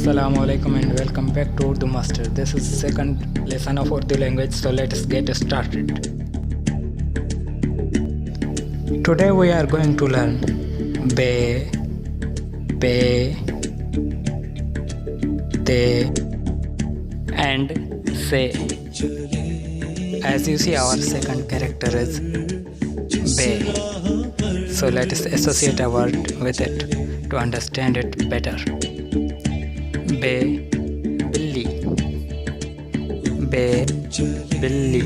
Assalamu alaikum and welcome back to Urdu Master. This is second lesson of Urdu language, so let's get started. Today we are going to learn be, te and say. As you see, our second character is be. So let us associate a word with it to understand it better. Be, billi. Be, billi.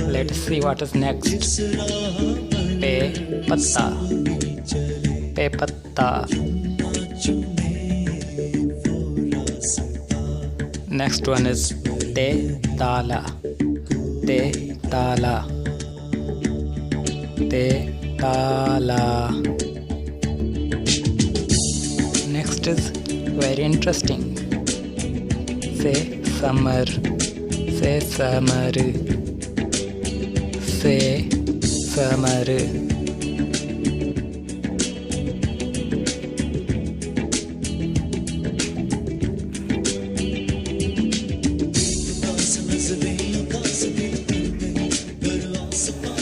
Let's see what is next. Pe, patta. Pe, patta. Next one is te, tala. Te, tala. Te, tala. Next is very interesting. Say summer. Say summer. Say summer.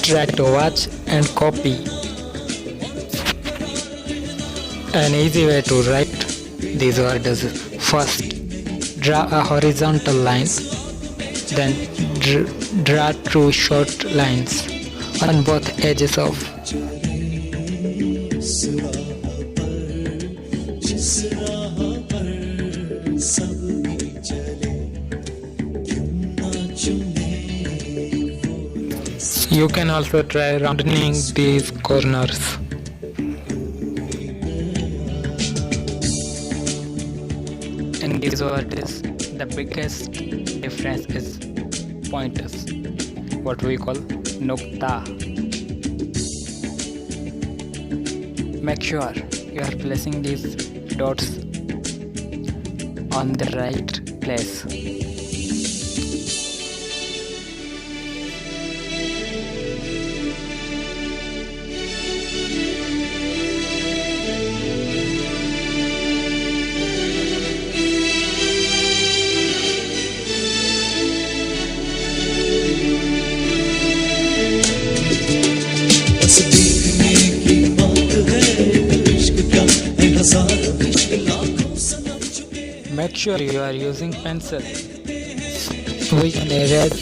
Try to watch and copy. An easy way to write these words is first draw a horizontal line, then draw two short lines on both edges of. You can also try rounding these corners. In this word is the biggest difference is pointers, what we call nukta. Make sure you are placing these dots on the right place. Make sure you are using pencil. We can erase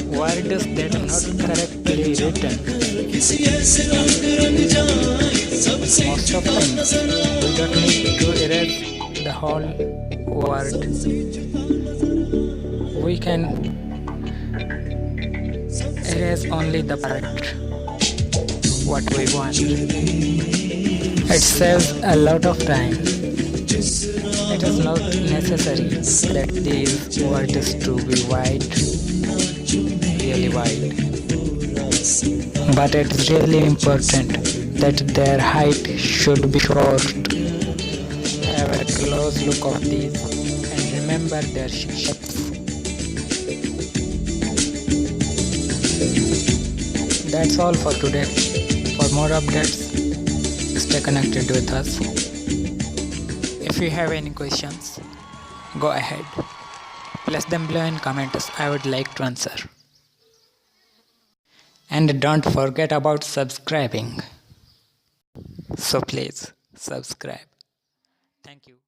words that are not correctly written. Most of the time, we don't need to erase the whole word. We can erase only the part what we want. It saves a lot of time. It is not necessary that these words to be wide, really wide. But it is really important that their height should be short. Have a close look of these and remember their shapes. That's all for today. For more updates, stay connected with us. If you have any questions, go ahead. Place them below in comments. I would like to answer. And don't forget about subscribing. So please subscribe. Thank you.